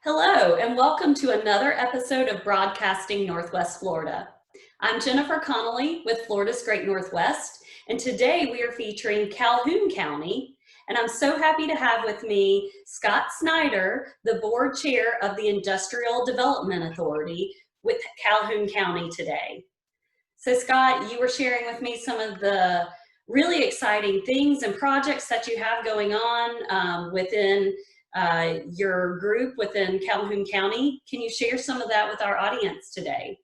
Hello, and welcome to another episode of Broadcasting Northwest Florida. I'm Jennifer Connolly with Florida's Great Northwest, and today we are featuring Calhoun County. And I'm so happy to have with me Scott Snyder, the board chair of the Industrial Development Authority with Calhoun County today. So Scott, you were sharing with me some of the really exciting things and projects that you have going on within your group within Calhoun County. Can you share some of that with our audience today?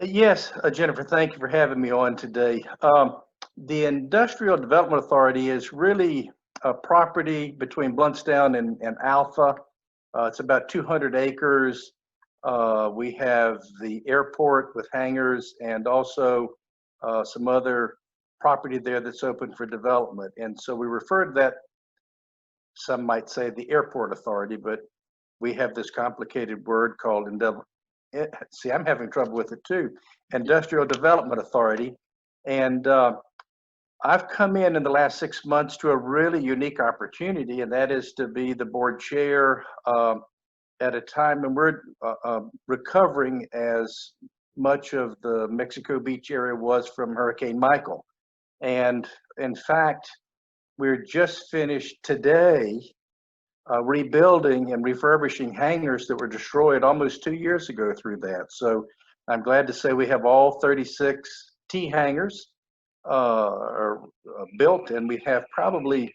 Yes, Jennifer, thank you for having me on today. The Industrial Development Authority is really a property between Bluntstown and Alpha. It's about 200 acres. We have the airport with hangars and also some other property there that's open for development. And so we refer to that, some might say the Airport Authority, but we have this complicated word called see, I'm having trouble with it too. Industrial Development Authority. And I've come in the last 6 months to a really unique opportunity, and that is to be the board chair at a time when we're recovering as much of the Mexico Beach area was from Hurricane Michael. And in fact, we're just finished today rebuilding and refurbishing hangars that were destroyed almost 2 years ago through that. So I'm glad to say we have all 36 T hangars are built, and we have probably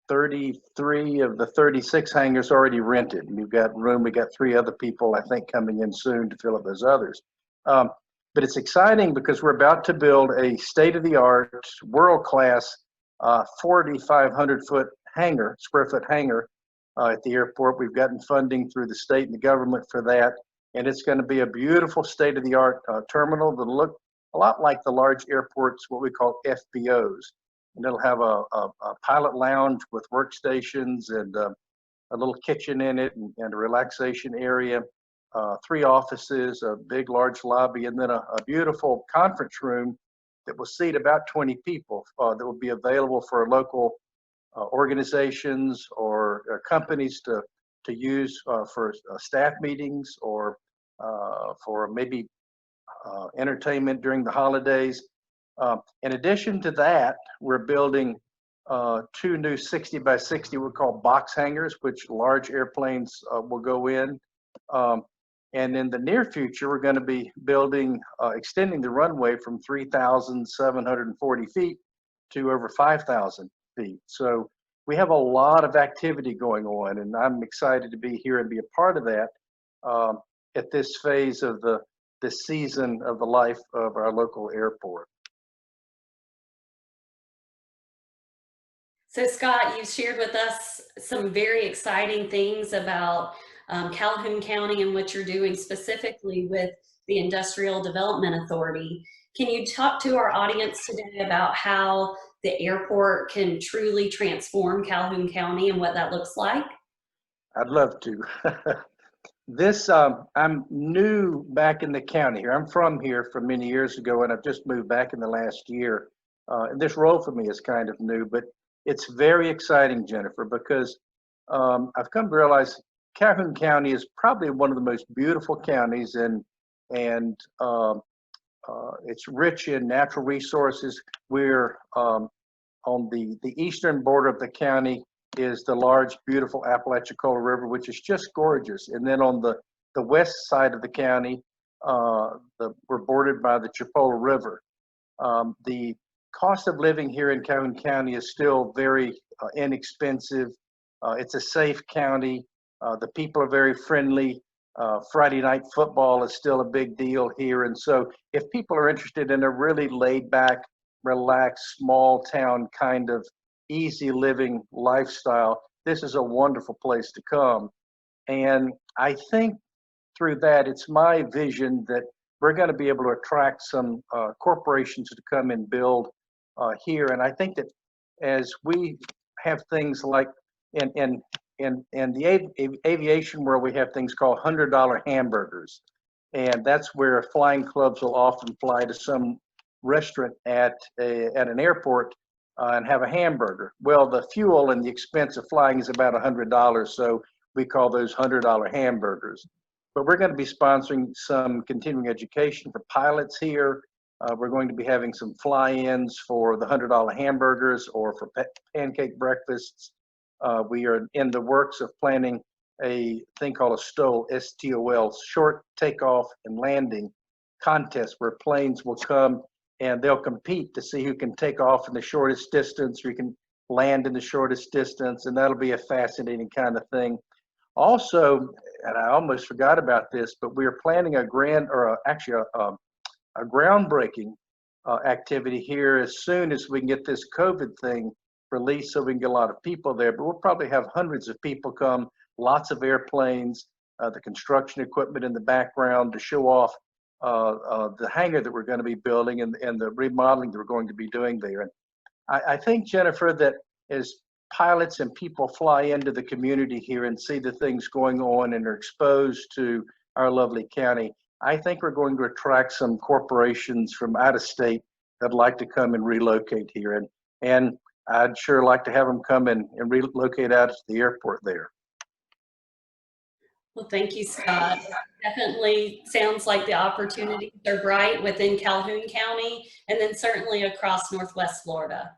33 of the 36 hangars already rented. We've got room. We got 3 other people, I think, coming in soon to fill up those others. But it's exciting because we're about to build a state-of-the-art, world-class 4,500 square foot hangar at the airport. We've gotten funding through the state and the government for that, and it's going to be a beautiful state-of-the-art terminal that'll look a lot like the large airports, what we call FBOs. And it'll have a pilot lounge with workstations and a little kitchen in it and a relaxation area, 3 offices, a big large lobby, and then a beautiful conference room that will seat about 20 people that will be available for local organizations or companies to use for staff meetings or for maybe entertainment during the holidays. In addition to that, we're building 2 new 60 by 60 we call box hangars, which large airplanes will go in. And in the near future, we're going to be building, extending the runway from 3,740 feet to over 5,000 feet. So we have a lot of activity going on, and I'm excited to be here and be a part of that at this phase of the season of the life of our local airport. So Scott, you shared with us some very exciting things about Calhoun County and what you're doing specifically with the Industrial Development Authority. Can you talk to our audience today about how the airport can truly transform Calhoun County and what that looks like? I'd love to. I'm new back in the county here. I'm from here from many years ago, and I've just moved back in the last year. And this role for me is kind of new, but it's very exciting, Jennifer, because I've come to realize Calhoun County is probably one of the most beautiful counties, and it's rich in natural resources. We're on the eastern border of the county is the large, beautiful Apalachicola River, which is just gorgeous. And then on the west side of the county, we're bordered by the Chipola River. The cost of living here in Calhoun County is still very inexpensive. It's a safe county. The people are very friendly. Friday night football is still a big deal here. And so if people are interested in a really laid back, relaxed, small town kind of easy living lifestyle, this is a wonderful place to come. And I think through that, it's my vision that we're going to be able to attract some corporations to come and build here. And I think that as we have things like in the aviation world, we have things called $100 hamburgers. And that's where flying clubs will often fly to some restaurant at an airport and have a hamburger. Well, the fuel and the expense of flying is about $100. So We call those $100 hamburgers. But we're going to be sponsoring some continuing education for pilots here. We're going to be having some fly-ins for the $100 hamburgers or for pancake breakfasts. We are in the works of planning a thing called a STOL, S-T-O-L, short takeoff and landing contest, where planes will come and they'll compete to see who can take off in the shortest distance, or who can land in the shortest distance, and that'll be a fascinating kind of thing. Also, and I almost forgot about this, but we are planning a groundbreaking activity here as soon as we can get this COVID thing released, so we can get a lot of people there. But we'll probably have hundreds of people come, lots of airplanes, the construction equipment in the background to show off the hangar that we're going to be building and the remodeling that we're going to be doing there. And I think, Jennifer, that as pilots and people fly into the community here and see the things going on and are exposed to our lovely county, I think we're going to attract some corporations from out of state that'd like to come and relocate here. And I'd sure like to have them come and relocate out to the airport there. Well, thank you, Scott. Definitely sounds like the opportunities are bright within Calhoun County and then certainly across Northwest Florida.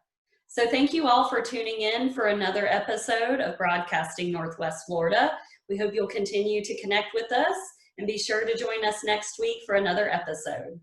So thank you all for tuning in for another episode of Broadcasting Northwest Florida. We hope you'll continue to connect with us and be sure to join us next week for another episode.